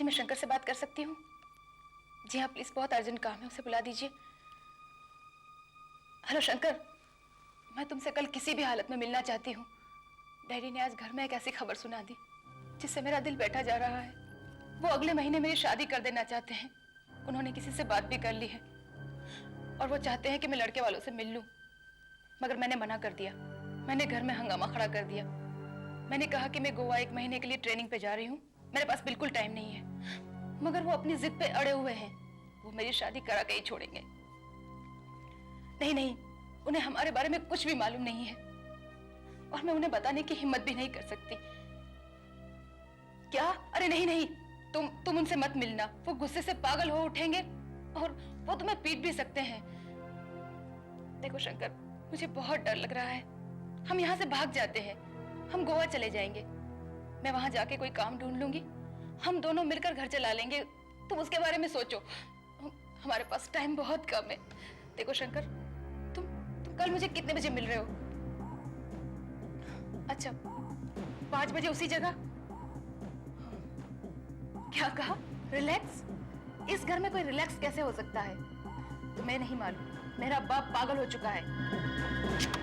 जी मैं शंकर से बात कर सकती हूँ? जी हाँ प्लीज, बहुत अर्जेंट काम है, उसे बुला दीजिए। हेलो शंकर, मैं तुमसे कल किसी भी हालत में मिलना चाहती हूँ। डैडी ने आज घर में एक ऐसी खबर सुना दी जिससे मेरा दिल बैठा जा रहा है। वो अगले महीने मेरी शादी कर देना चाहते हैं। उन्होंने किसी से बात भी कर ली है और वो चाहते हैं कि मैं लड़के वालों से मिल लूं, मगर मैंने मना कर दिया। मैंने घर में हंगामा खड़ा कर दिया। मैंने कहा कि मैं गोवा 1 महीने के लिए ट्रेनिंग पे जा रही हूँ, मेरे पास बिल्कुल टाइम नहीं है। मगर वो अपनी जिद पे अड़े हुए हैं, वो मेरी शादी करा के ही छोड़ेंगे। नहीं नहीं, उन्हें हमारे बारे में कुछ भी मालूम नहीं है और मैं उन्हें बताने की हिम्मत भी नहीं कर सकती। क्या? अरे नहीं नहीं, तुम उनसे मत मिलना, वो गुस्से से पागल हो उठेंगे और वो तुम्हें पीट भी सकते हैं। देखो शंकर, मुझे बहुत डर लग रहा है। हम यहाँ से भाग जाते हैं, हम गोवा चले जाएंगे। मैं वहां जाके कोई काम ढूंढ लूंगी, हम दोनों मिलकर घर चला लेंगे। तुम उसके बारे में सोचो, हमारे पास टाइम बहुत कम है। देखो शंकर, तुम कल मुझे कितने बजे मिल रहे हो? अच्छा, 5 बजे उसी जगह? क्या कहा? रिलैक्स? इस घर में कोई रिलैक्स कैसे हो सकता है? तुम्हें नहीं मालूम, मेरा बाप पागल हो चुका है।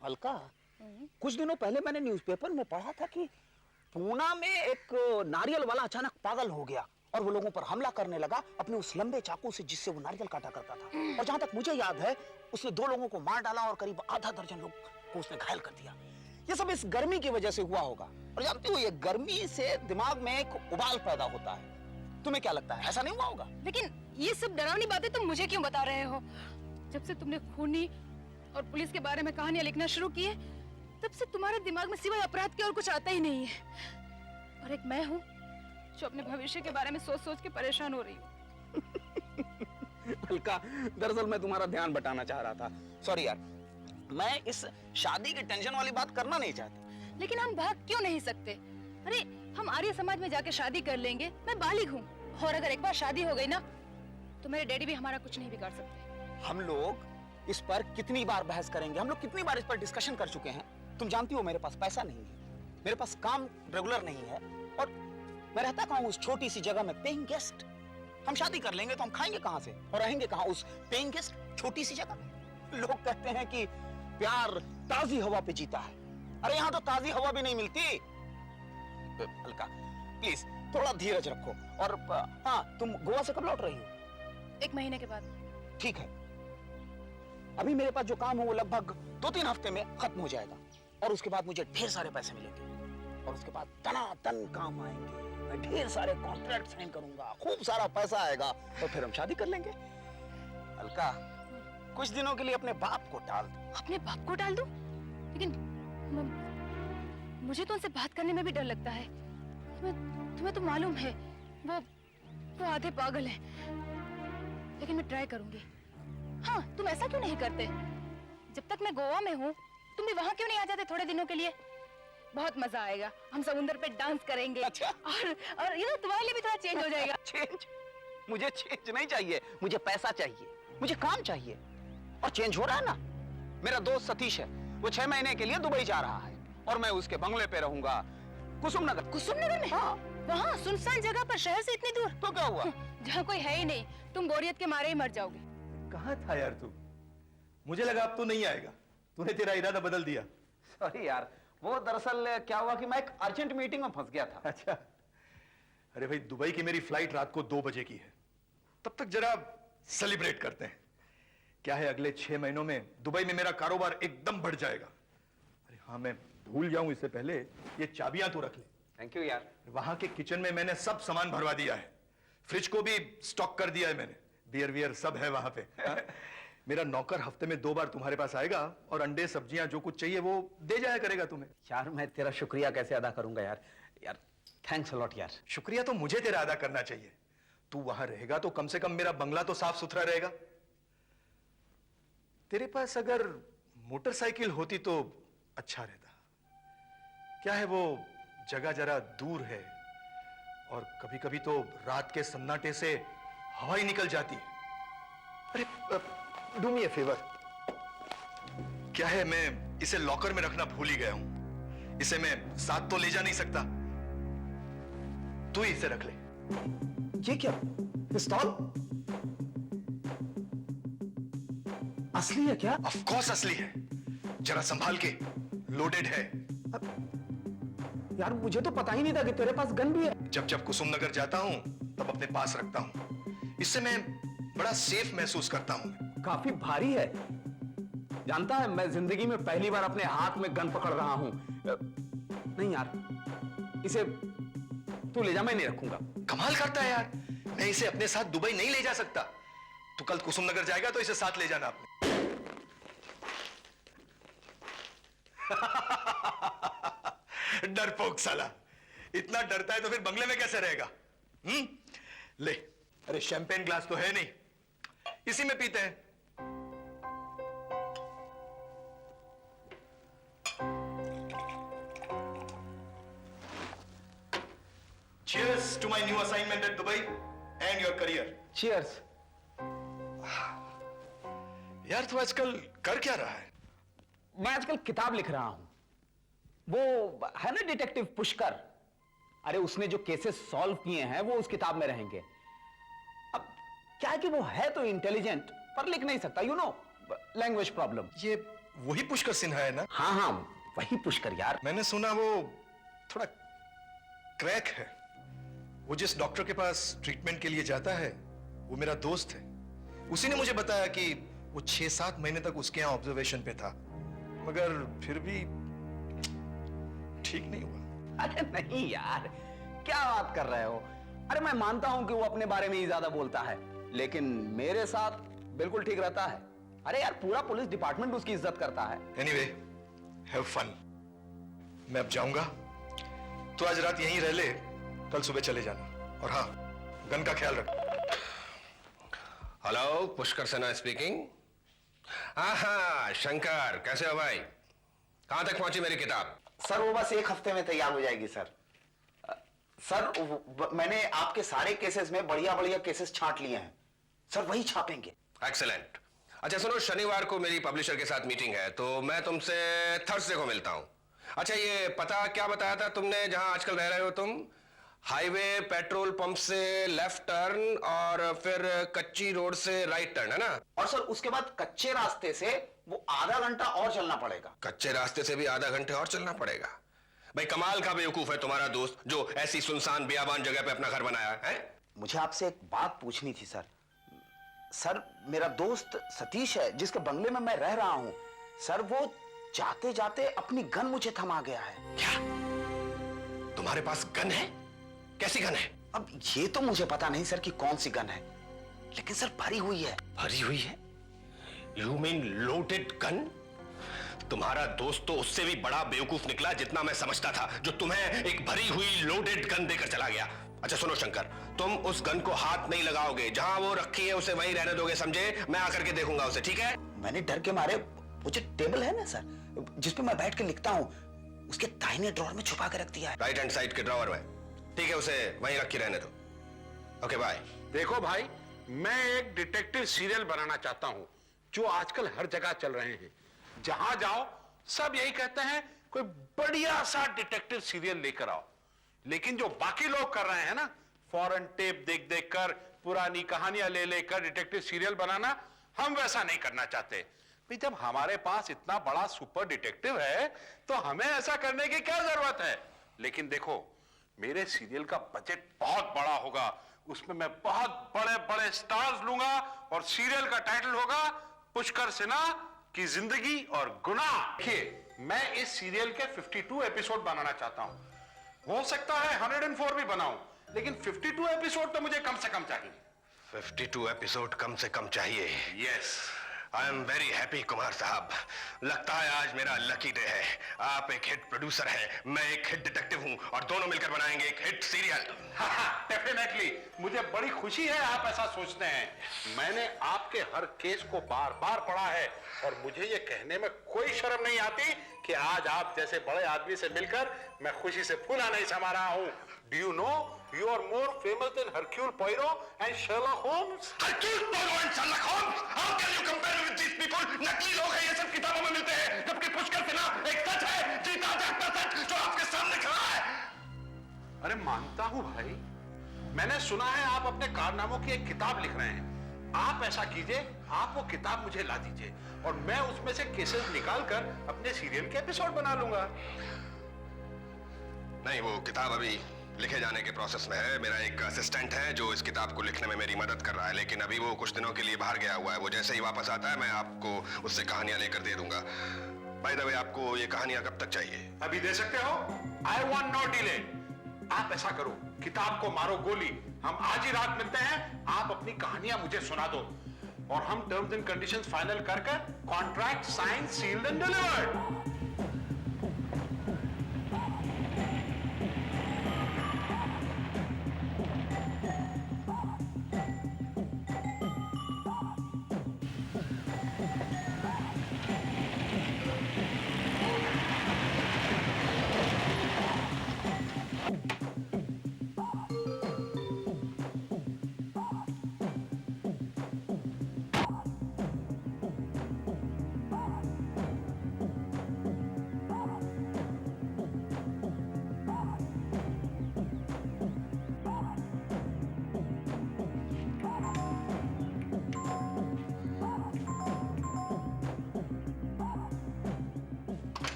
अलका, कुछ दिनों पहले मैंने न्यूज़पेपर में पढ़ा था कि पूना में एक नारियल वाला अचानक पागल हो गया और वो लोगों पर हमला करने लगा अपने उस लंबे चाकू से जिससे वो नारियल काटा करता था। और जहां तक मुझे याद है, उसने 2 लोगों को मार डाला और करीब आधा दर्जन लोग को उसने घायल कर दिया। ये सब इस गर्मी की वजह से हुआ होगा। और जानती हो, ये गर्मी से दिमाग में एक उबाल पैदा होता है। तुम्हें क्या लगता है, ऐसा नहीं हुआ होगा? लेकिन ये सब डरावनी बातें तुम मुझे क्यों बता रहे हो? जब से तुमने खूनी और पुलिस के बारे में कहानियां लिखना शुरू की है, तब से तुम्हारे दिमाग में सिवाय अपराध के और कुछ आता ही नहीं है। और एक मैं हूँ जो अपने भविष्य के बारे में सोच सोच के परेशान हो रही हूँ। अलका, दरअसल मैं तुम्हारा ध्यान बटाना चाह रहा था। सॉरी यार, मैं इस शादी की टेंशन वाली बात करना नहीं चाहती। लेकिन हम भाग क्यों नहीं सकते? अरे हम आर्य समाज में जाके शादी कर लेंगे। मैं बालिग हूँ और अगर एक बार शादी हो गई ना, तो मेरे डैडी भी हमारा कुछ नहीं बिगाड़ सकते। हम लोग इस पर कितनी बार बहस करेंगे, हम लोग कितनी बार इस पर डिस्कशन कर चुके हैं। तुम जानती हो, मेरे पास पैसा नहीं है, मेरे पास काम रेगुलर नहीं है और मैं रहता कहाँ हूँ? उस छोटी सी जगह में, पेइंग गेस्ट। हम शादी कर लेंगे तो हम खाएंगे कहाँ से और रहेंगे कहाँ उस पेइंग गेस्ट छोटी सी जगह में? लोग कहते हैं कि प्यार ताजी हवा पे जीता है। अरे यहाँ तो ताजी हवा भी नहीं मिलती। अलका प्लीज थोड़ा धीरज रखो। और हाँ, तुम गोवा से कब लौट रही हो? 1 महीने के बाद। ठीक है, अभी मेरे पास जो काम है वो लगभग 2-3 हफ्ते में खत्म हो जाएगा और उसके बाद मुझे ढेर सारे पैसे मिलेंगे और उसके बाद टनाटन काम आएंगे। मैं ढेर सारे कॉन्ट्रैक्ट साइन करूंगा, खूब सारा पैसा आएगा और फिर हम शादी कर लेंगे। अलका, कुछ दिनों के लिए अपने बाप को टाल दो। अपने बाप को टाल दूं? लेकिन मुझे तो उनसे बात करने में भी डर लगता है। तुम्हें तो मालूम है वो आधे पागल हैं। लेकिन मैं ट्राई करूंगी। हाँ, तुम ऐसा क्यों नहीं करते? जब तक मैं गोवा में हूँ, तुम भी वहाँ क्यों नहीं आ जाते थोड़े दिनों के लिए? बहुत मजा आएगा, हम समुद्र पे डांस करेंगे। अच्छा। और ये तुम्हारे लिए भी थोड़ा चेंज हो जाएगा। चेंज? मुझे चेंज नहीं चाहिए, मुझे पैसा चाहिए, मुझे काम चाहिए। और चेंज हो रहा है ना। मेरा दोस्त सतीश है, वो 6 महीने के लिए दुबई जा रहा है और मैं उसके बंगले पे रहूंगा, कुसुमनगर। कुसुमनगर में? हाँ। वहाँ सुनसान जगह पर, शहर से इतनी दूर? तो क्या हुआ? जहाँ कोई है ही नहीं, तुम बोरियत के मारे ही मर जाओगे। कहाँ था यार तू? मुझे लगा अब तू नहीं आएगा, तूने तेरा इरादा बदल दिया। सॉरी यार, वो दरअसल क्या हुआ कि मैं एक अर्जेंट मीटिंग में फंस गया था। अच्छा, अरे भाई, दुबई की मेरी फ्लाइट रात को 2 बजे की है, तब तक जरा सेलिब्रेट करते हैं। क्या है, अगले 6 महीनों में दुबई में मेरा कारोबार एकदम बढ़ जाएगा। अरे हाँ, मैं भूल जाऊं इससे पहले ये चाबियां तो रख ले। थैंक यू यार। वहां के किचन में मैंने सब सामान भरवा दिया है, फ्रिज को भी स्टॉक कर दिया है मैंने, बियर वियर सब है वहां पे। मेरा नौकर हफ्ते में 2 बार तुम्हारे पास आएगा और अंडे सब्जियां जो कुछ चाहिए वो दे जाया करेगा तुम्हें। यार मैं तेरा शुक्रिया कैसे अदा करूंगा यार। यार थैंक्स अ लॉट यार। शुक्रिया तो मुझे तेरा अदा करना चाहिए। तू वहां रहेगा तो कम से कम मेरा बंगला तो साफ सुथरा रहेगा। तेरे पास अगर मोटरसाइकिल होती तो अच्छा रहता। क्या है वो जगह जरा दूर है और कभी कभी तो रात के सन्नाटे से हवा ही निकल जाती है। अरे डू मी ए फेवर, क्या है मैं इसे लॉकर में रखना भूल ही गया हूं। इसे मैं साथ तो ले जा नहीं सकता, तू ही इसे रख ले। ये क्या पिस्तौल? असली है क्या? ऑफ कोर्स असली है, जरा संभाल के, लोडेड है। यार मुझे तो पता ही नहीं था कि तेरे पास गन भी है। जब जब कुसुम नगर जाता हूं तब अपने पास रखता हूं, इससे मैं बड़ा सेफ महसूस करता हूं। काफी भारी है। जानता है मैं जिंदगी में पहली बार अपने हाथ में गन पकड़ रहा हूं। नहीं यार, इसे तू ले जा, मैं नहीं रखूंगा। कमाल करता है यार, मैं इसे अपने साथ दुबई नहीं ले जा सकता। तू कल कुसुम नगर जाएगा तो इसे साथ ले जाना अपने। डरपोक साला, इतना डरता है तो फिर बंगले में कैसे रहेगा? ले, अरे शैंपेन ग्लास तो है नहीं, इसी में पीते हैं। Cheers to my new assignment at Dubai and your career. Cheers. यार तू आजकल कर क्या रहा है? मैं आजकल किताब लिख रहा हूं। वो है ना डिटेक्टिव पुष्कर, अरे उसने जो केसेस सॉल्व किए हैं वो उस किताब में रहेंगे। अब क्या है कि वो है तो इंटेलिजेंट पर लिख नहीं सकता, यू नो, लैंग्वेज प्रॉब्लम। ये वही पुष्कर सिन्हा है ना? हाँ हाँ, वही पुष्कर यार। मैंने सुना वो थोड़ा क्रैक है। वो जिस डॉक्टर के पास ट्रीटमेंट के लिए जाता है वो मेरा दोस्त है। उसी ने मुझे बताया कि वो 6-7 महीने तक उसके यहां ऑब्जर्वेशन पे था, मगर फिर भी ठीक नहीं हुआ। अरे नहीं यार, क्या बात कर रहे हो? अरे मैं मानता हूं कि वो अपने बारे में ही ज्यादा बोलता है, लेकिन मेरे साथ बिल्कुल ठीक रहता है। अरे यार पूरा पुलिस डिपार्टमेंट उसकी इज्जत करता है। Anyway, have fun. मैं अब जाऊंगा, तो आज रात यहीं रह ले, कल सुबह चले जाना। और हाँ, गन का ख्याल रख। Hello, Pushkar Sinha speaking. हाँ शंकर, कैसे हो भाई? कहां तक पहुंची मेरी किताब? सर वो बस 1 हफ्ते में तैयार हो जाएगी सर। सर मैंने आपके सारे केसेस में बढ़िया बढ़िया केसेस छांट लिए हैं सर, वही छापेंगे। एक्सीलेंट। अच्छा सुनो, शनिवार को मेरी पब्लिशर के साथ मीटिंग है, तो मैं तुमसे थर्सडे को मिलता हूं। अच्छा ये पता क्या बताया था तुमने जहां आजकल रह रहे हो तुम? हाईवे पेट्रोल पंप से लेफ्ट टर्न और फिर कच्ची रोड से राइट टर्न, है ना? और सर उसके बाद कच्चे रास्ते से वो आधा घंटा और चलना पड़ेगा। कच्चे रास्ते से भी आधा घंटे और चलना पड़ेगा? भाई कमाल का बेवकूफ है तुम्हारा दोस्त, जो ऐसी सुनसान बियाबान जगह पे अपना घर बनाया है। मुझे आपसे एक बात पूछनी थी सर। सर मेरा दोस्त सतीश है जिसके बंगले में मैं रह रहा हूं, सर वो जाते जाते अपनी गन मुझे थमा गया है। क्या तुम्हारे पास गन है? कैसी गन है? अब ये तो मुझे पता नहीं सर कि कौन सी गन है, लेकिन सर भरी हुई है। भरी हुई है? You mean loaded gun? तुम्हारा दोस्त तो उससे भी बड़ा बेवकूफ निकला जितना मैं समझता था, जो तुम्हें एक भरी हुई लोडेड गन देकर चला गया। अच्छा सुनो शंकर, तुम उस गन को हाथ नहीं लगाओगे, जहां वो रखी है उसे वहीं रहने दोगे, समझे? मैं आकर के देखूंगा उसे, ठीक है? मैंने डर के मारे वो जो टेबल है ना सर, जिसपे मैं बैठ के लिखता हूँ, उसके दाहिने ड्रॉअर में छुपा के रख दिया है। राइट हैंड साइड के ड्रॉअर में? ठीक है, उसे वहीं रख के रहने दो। Okay bye. देखो भाई, मैं एक डिटेक्टिव सीरियल बनाना चाहता हूं जो आजकल हर जगह चल रहे हैं। जहां जाओ सब यही कहते हैं कोई बढ़िया सा डिटेक्टिव सीरियल लेकर आओ, लेकिन जो बाकी लोग कर रहे हैं ना, फॉरेन टेप देख देख कर, पुरानी कहानियां ले लेकर डिटेक्टिव सीरियल बनाना, हम वैसा नहीं करना चाहते। भाई जब हमारे पास इतना बड़ा सुपर डिटेक्टिव है तो हमें ऐसा करने की क्या जरूरत है? लेकिन देखो, मेरे सीरियल का बजट बहुत बड़ा होगा, उसमें मैं बहुत बड़े बड़े स्टार्स लूंगा और सीरियल का टाइटल होगा पुष्कर सिन्हा की जिंदगी और गुनाह। देखिए, मैं इस सीरियल के 52 एपिसोड बनाना चाहता हूं। हो सकता है 104 भी बनाऊं, लेकिन 52 एपिसोड तो मुझे कम से कम चाहिए। 52 एपिसोड कम से कम चाहिए? Yes. I am very happy Kumar साहब, लगता है आज मेरा लकी डे है। आप एक हिट प्रोड्यूसर हैं, मैं एक हिट डिटेक्टिव हूं, और दोनों मिलकर बनाएंगे एक हिट सीरियल। डेफिनेटली, मुझे बड़ी खुशी है आप ऐसा सोचते हैं। मैंने आपके हर केस को बार बार पढ़ा है और मुझे ये कहने में कोई शर्म नहीं आती कि कि आज आप जैसे बड़े आदमी से मिलकर मैं खुशी से फूला नहीं समा रहा हूं। Do you know you are more famous than Hercule Poirot and Sherlock Holmes? Hercule Poirot and Sherlock Holmes? How can you compare with these people? नकली लोग हैं, ये सब किताबों में मिलते हैं, जबकि पुष्कर सिन्हा एक सच है, जीता जागता सच जो आपके सामने खड़ा है। अरे मानता हूं भाई, मैंने सुना है आप अपने कारनामों की एक किताब लिख रहे हैं। आप ऐसा कीजिए, आप वो किताब मुझे ला दीजिए और मैं उसमें से केसेस निकालकर अपने सीरियल के एपिसोड बना लूंगा। नहीं, वो किताब अभी लिखे जाने के प्रोसेस में है। मेरा एक असिस्टेंट है जो इस किताब को लिखने में मेरी मदद कर रहा है, लेकिन अभी वो कुछ दिनों के लिए बाहर गया हुआ है। वो जैसे ही वापस आता है मैं आपको उससे कहानियां लेकर दे दूंगा। बाय द वे, आपको ये कहानियां कब तक चाहिए? अभी दे सकते हो? I want no delay. आप ऐसा करो, किताब को मारो गोली, हम आज ही रात मिलते हैं, आप अपनी कहानियां मुझे सुना दो और हम टर्म्स एंड कंडीशंस फाइनल कर contract sign sealed and delivered.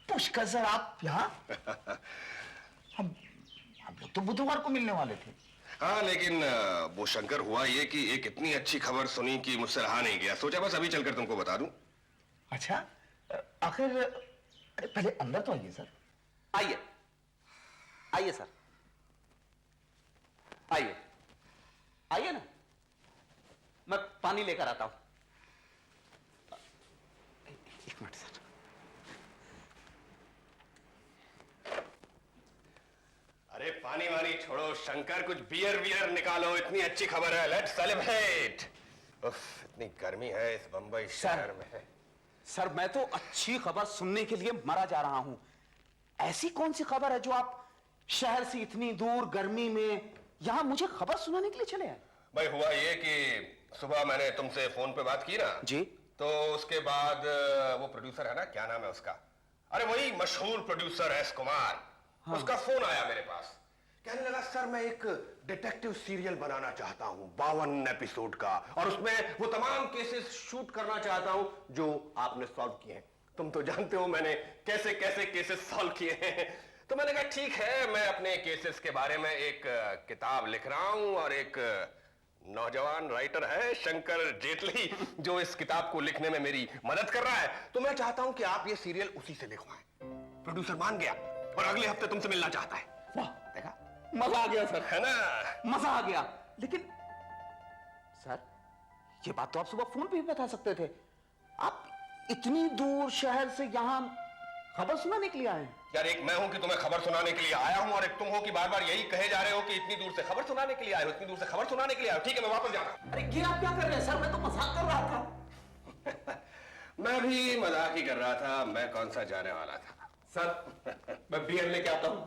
Pushkar sir, आप यहाँ? हम लोग तो बुधवार को मिलने वाले थे। हाँ, लेकिन वो शंकर, हुआ ये कि एक इतनी अच्छी खबर सुनी कि मुझसे रहा नहीं गया। सोचा बस अभी चलकर तुमको बता दूं। अच्छा, आखिर अरे पहले अंदर तो आइए सर। आइए आइए सर, आइए आइए ना, मैं पानी लेकर आता हूं। एक मिनट सर। अरे पानी वानी छोड़ो शंकर, कुछ बियर वियर निकालो, इतनी अच्छी खबर है, लेट्स सेलिब्रेट। उफ, इतनी गर्मी है इस बंबई शहर में। सर, मैं तो अच्छी खबर सुनने के लिए मरा जा रहा हूं। ऐसी कौन सी खबर है जो आप शहर से इतनी दूर गर्मी में यहां मुझे खबर सुनाने के लिए चले आए? भाई, हुआ ये कि सुबह मैंने तुमसे फोन पे बात की ना जी। तो उसके बाद वो प्रोड्यूसर है ना, क्या नाम है उसका, अरे वही मशहूर प्रोड्यूसर एस कुमार, हाँ। उसका फोन आया मेरे पास, कहने लगा सर मैं एक डिटेक्टिव सीरियल बनाना चाहता हूं 52 एपिसोड का, और उसमें वो तमाम केसेस शूट करना चाहता हूं जो आपने सॉल्व किए हैं। तुम तो जानते हो मैंने कैसे कैसे केसेस सॉल्व किए हैं। तो मैंने कहा ठीक है, मैं अपने केसेस के बारे में एक किताब लिख रहा हूं और एक नौजवान राइटर है शंकर जेटली जो इस किताब को लिखने में मेरी मदद कर रहा है, तो मैं चाहता हूं कि आप ये सीरियल उसी से लिखवाएं। प्रोड्यूसर मान गया और अगले हफ्ते तुमसे मिलना चाहता है। वाह, देखा, मजा आ गया सर, है ना? मजा आ गया। लेकिन सर, ये बात तो आप सुबह फोन पे भी बता सकते थे। आप इतनी दूर शहर से यहां खबर सुनाने के लिए आए हैं? यार, एक मैं हूं कि तुम्हें खबर सुनाने के लिए आया हूं और एक तुम हो कि बार बार यही कहे जा रहे हो कि इतनी दूर से खबर सुनाने के लिए आए हो, इतनी दूर से खबर सुनाने के लिए आए हो। ठीक है, मैं वापस जा रहा हूं। अरे ये आप क्या कर रहे हैं सर? मैं तो मजाक कर रहा था। मैं भी मजाक ही कर रहा था, मैं कौन सा जाने वाला था। सर, मैं बियर लेके आता हूं।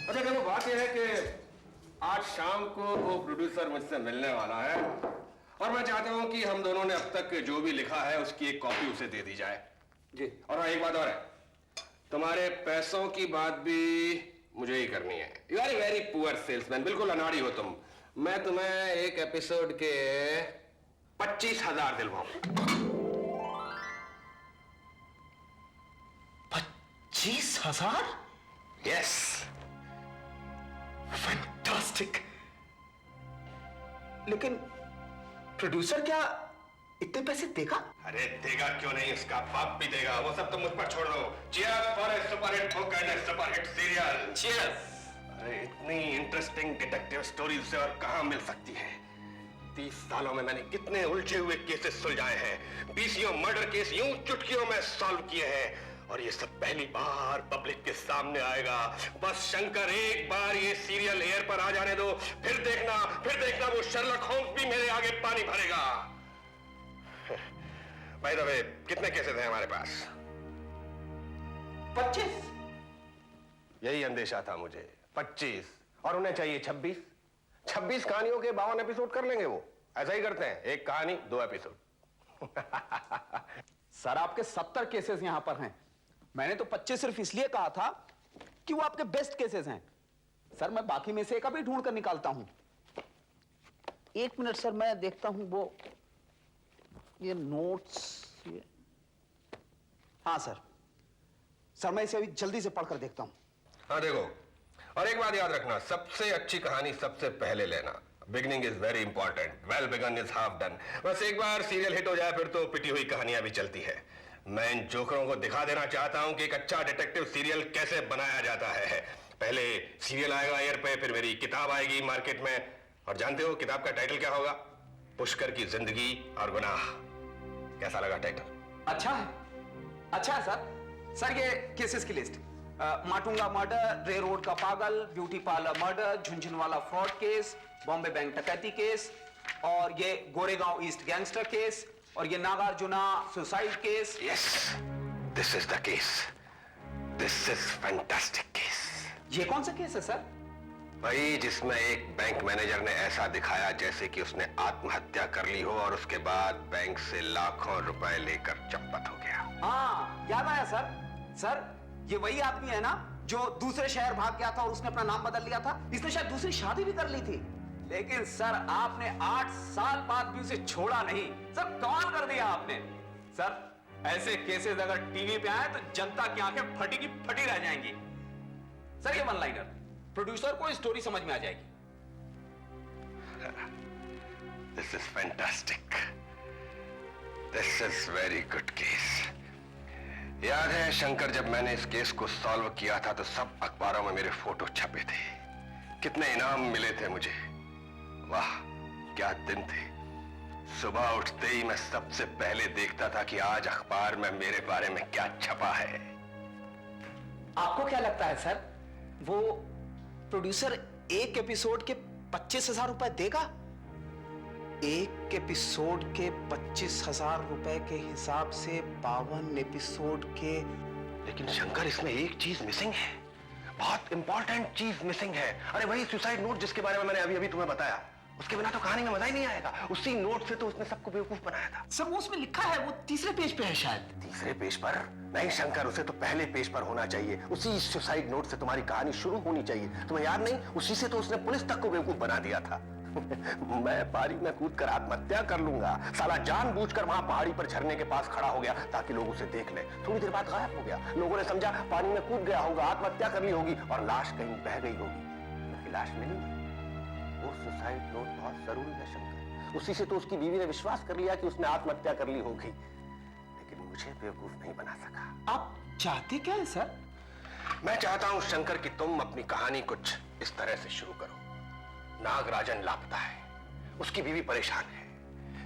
अच्छा, देखो बात यह है कि आज शाम को वो प्रोड्यूसर मुझसे मिलने वाला है और मैं चाहता हूं कि हम दोनों ने अब तक जो भी लिखा है उसकी एक कॉपी उसे दे दी जाए। जी। और हाँ, एक बात और है, तुम्हारे पैसों की बात भी मुझे ही करनी है। You are a very poor salesman, बिल्कुल अनाड़ी हो तुम। मैं तुम्हें एक एपिसोड के 25,000 दिलवाऊं। 25,000? यस। फैंटास्टिक। लेकिन प्रोड्यूसर क्या इतने पैसे देगा? अरे देगा क्यों नहीं, उसका बाप भी देगा। वो सब तुम मुझ पर छोड़ दो। Cheers for a super hit book and a super hit serial. Cheers। अरे इतनी इंटरेस्टिंग डिटेक्टिव स्टोरी उसे और कहां मिल सकती है? 30 सालों में मैंने कितने उलझे हुए केसेस सुलझाए हैं, 20 मर्डर केस यूं चुटकियों में सॉल्व किए हैं, और ये सब पहली बार पब्लिक के सामने आएगा। बस शंकर एक बार ये सीरियल एयर पर आ जाने दो, फिर देखना वो शर्लक होम्स भी मेरे आगे पानी भरेगा। भाई दबे, कितने केसेस हैं हमारे पास? 25। यही अंदेशा था मुझे, 25, और उन्हें चाहिए 26। 26 कहानियों के 52 एपिसोड कर लेंगे वो। ऐसा ही करते हैं, एक कहानी 2 एपिसोड। सर आपके 70 केसेस यहां पर हैं। मैंने तो 25 सिर्फ इसलिए कहा था कि वो आपके बेस्ट केसेस हैं। सर मैं बाकी में से एक अभी ढूंढ कर निकालता हूं। 1 मिनट सर, मैं देखता हूं वो ये नोट्स ये। हाँ सर मैं इसे अभी जल्दी से पढ़कर देखता हूं। हाँ देखो, और एक बात याद रखना, सबसे अच्छी कहानी सबसे पहले लेना। Beginning is very important, well begun is half done. बस एक बार सीरियल हिट हो जाए फिर तो पिटी हुई कहानियां भी चलती है। मैं इन जोकरों को दिखा देना चाहता हूं कि एक अच्छा डिटेक्टिव सीरियल कैसे बनाया जाता है। पहले सीरियल आएगा एयर पे, फिर मेरी किताब आएगी मार्केट में, और जानते हो किताब का टाइटल क्या होगा? पुष्कर की जिंदगी और गुनाह। कैसा लगा टाइटल? अच्छा है सर ये केसेस की लिस्ट। माटुंगा मर्डर, रे रोड का पागल, beauty parlour murder, Jhunjhunwala fraud case, Bombay bank डकैती केस, और ये गोरेगांव ईस्ट गैंगस्टर केस, और ये Nagarjuna suicide case. Yes, this is the case. This is fantastic case. ये कौन सा केस है सर? भाई जिसमें एक बैंक मैनेजर ने ऐसा दिखाया जैसे कि उसने आत्महत्या कर ली हो और उसके बाद बैंक से लाखों रुपए लेकर चप्पट हो गया। हाँ याद आया सर ये वही आदमी है ना जो दूसरे शहर भाग गया था और उसने अपना नाम बदल लिया था। इसने शायद दूसरी शादी भी कर ली थी, लेकिन सर आपने 8 साल बाद भी उसे छोड़ा नहीं। सर कमाल कर दिया आपने। सर ऐसे केसेस अगर टीवी पे आए तो जनता की आंखें फटी की फटी रह जाएंगी। सर ये वन लाइनर प्रोड्यूसर को स्टोरी समझ में आ जाएगी। This is fantastic. This is very good case. याद है शंकर, जब मैंने इस केस को सॉल्व किया था तो सब अखबारों में मेरे फोटो छपे थे। कितने इनाम मिले थे मुझे। वाह क्या दिन थे। सुबह उठते ही मैं सबसे पहले देखता था कि आज अखबार में मेरे बारे में क्या छपा है। आपको क्या लगता है सर, वो प्रोड्यूसर एक एपिसोड के 25,000 रुपए देगा? एक एपिसोड के 25,000 रुपए के हिसाब से 52 एपिसोड के। लेकिन शंकर इसमें एक चीज मिसिंग है, बहुत इंपॉर्टेंट चीज मिसिंग है। अरे वही सुसाइड नोट जिसके बारे में मैंने अभी तुमहें बताया। उसके बिना तो कहानी में मजा ही नहीं आएगा। उसी नोट से तो उसने सबको बेवकूफ बनाया था। सर वो उसमें लिखा है, वो तीसरे पेज पे है शायद। तीसरे पेज पर नहीं शंकर, उसे तो पहले पेज पर होना चाहिए। उसी सुसाइड नोट से तुम्हारी कहानी शुरू होनी चाहिए। तुम्हें याद नहीं, उसी से तो उसने पुलिस तक को बेवकूफ बना दिया था। मैं पारी में कूदकर आत्महत्या कर लूंगा। साला जानबूझकर वहां पहाड़ी पर झरने के पास खड़ा हो गया ताकि लोग उसे देख ले। थोड़ी देर बाद गायब हो गया। लोगों ने समझा पानी में कूद गया होगा, आत्महत्या कर ली होगी और लाश कहीं बह गई होगी। उसकी लाश मिली नहीं। वो सुसाइड नोट बहुत जरूरी है शंकर। उसी से तो उसकी बीवी ने विश्वास कर लिया कि उसने आत्महत्या कर ली होगी, लेकिन मुझे बेवकूफ नहीं बना सका। आप चाहते क्या है सर? मैं चाहता हूं शंकर कि तुम अपनी कहानी कुछ इस तरह से शुरू करो। नागराजन लापता है, उसकी बीवी परेशान है।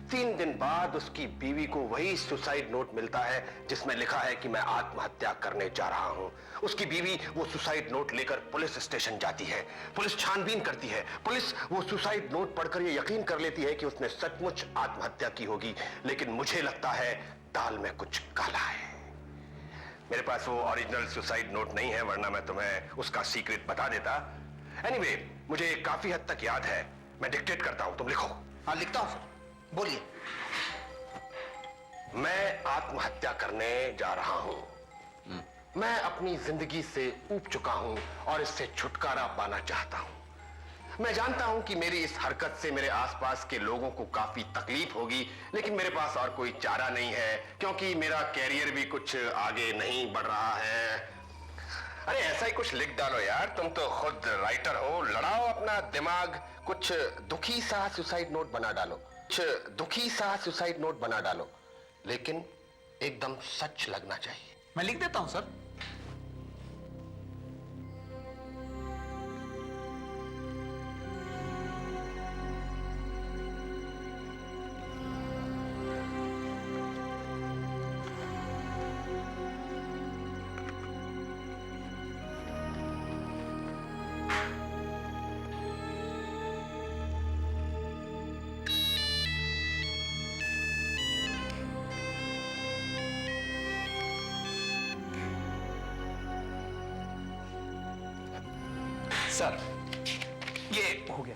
3 दिन बाद उसकी बीवी को वही सुसाइड नोट मिलता है जिसमें लिखा है कि मैं आत्महत्या करने जा रहा हूं। उसकी बीवी वो सुसाइड नोट लेकर पुलिस स्टेशन जाती है। पुलिस छानबीन करती है। पुलिस वो सुसाइड नोट पढ़कर ये यकीन कर लेती है कि उसने सचमुच आत्महत्या की होगी। लेकिन मुझे लगता है दाल में कुछ काला है। मेरे पास वो ओरिजिनल सुसाइड नोट नहीं है, वरना मैं तुम्हें उसका सीक्रेट बता देता। एनीवे, मुझे काफी हद तक याद है। मैं डिक्टेट करता हूं, तुम लिखो। हाँ लिखता हूं सर, बोलिए। मैं आत्महत्या करने जा रहा हूं। मैं अपनी जिंदगी से ऊब चुका हूं और इससे छुटकारा पाना चाहता हूं। मैं जानता हूं कि मेरी इस हरकत से मेरे आसपास के लोगों को काफी तकलीफ होगी, लेकिन मेरे पास और कोई चारा नहीं है क्योंकि मेरा कैरियर भी कुछ आगे नहीं बढ़ रहा है। अरे ऐसा ही कुछ लिख डालो यार, तुम तो खुद राइटर हो। लड़ाओ अपना दिमाग। कुछ दुखी सा सुसाइड नोट बना डालो। दुखी सा सुसाइड नोट बना डालो, लेकिन एकदम सच लगना चाहिए। मैं लिख देता हूं सर। सर ये हो गया।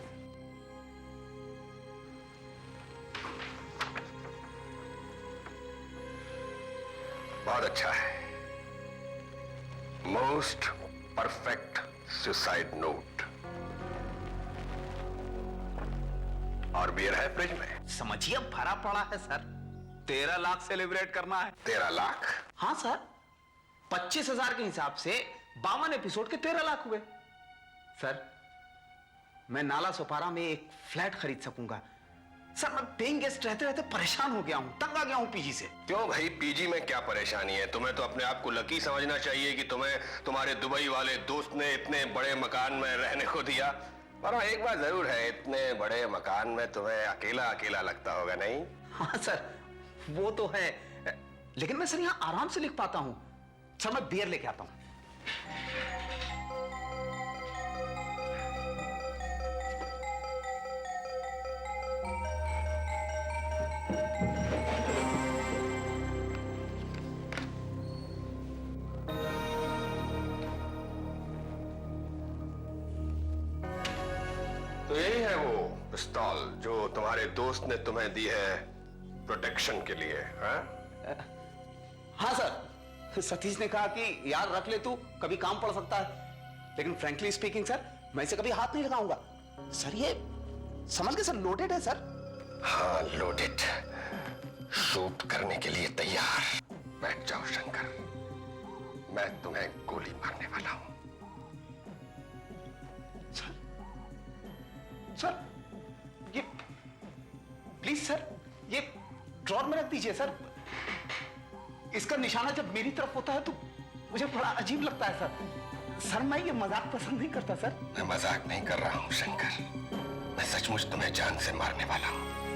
बहुत अच्छा है। Most perfect suicide note. और बियर है फ्रिज में। समझिए भरा पड़ा है सर। 13 लाख सेलिब्रेट करना है। 13 लाख? हाँ सर, 25,000 के हिसाब से 52 एपिसोड के 13 लाख हुए। सर मैं नाला सोपारा में एक फ्लैट खरीद सकूंगा। सर मैं पेइंग गेस्ट रहते रहते परेशान हो गया हूं, तंग आ गया हूं पीजी से। क्यों भाई, पीजी में क्या परेशानी है? तुम्हें तो अपने आप को लकी समझना चाहिए कि तुम्हें तुम्हारे दुबई वाले दोस्त ने इतने बड़े मकान में रहने को दिया। पर हाँ, एक बात जरूर है, इतने बड़े मकान में तुम्हें अकेला अकेला लगता होगा, नहीं? हाँ सर वो तो है, लेकिन मैं सर यहां आराम से लिख पाता हूं। सर मैं बियर लेके आता हूं। तो यही है वो पिस्तौल जो तुम्हारे दोस्त ने तुम्हें दी है प्रोटेक्शन के लिए, हाँ? हाँ सर, सतीश ने कहा कि यार रख ले, तू कभी काम पड़ सकता है। लेकिन फ्रैंकली स्पीकिंग सर, मैं इसे कभी हाथ नहीं लगाऊंगा। सर ये समझ के सर लोडेड है सर। हाँ लोडेड। शूट करने के लिए तैयार। बैठ जाओ शंकर, मैं तुम्हें गोली मारने वाला हूं। सर ये प्लीज सर ये ड्रॉर में रख दीजिए सर। इसका निशाना जब मेरी तरफ होता है तो मुझे बड़ा अजीब लगता है सर। सर मैं ये मजाक पसंद नहीं करता सर। मैं मजाक नहीं कर रहा हूं शंकर, मैं सचमुच तुम्हें जान से मारने वाला हूं।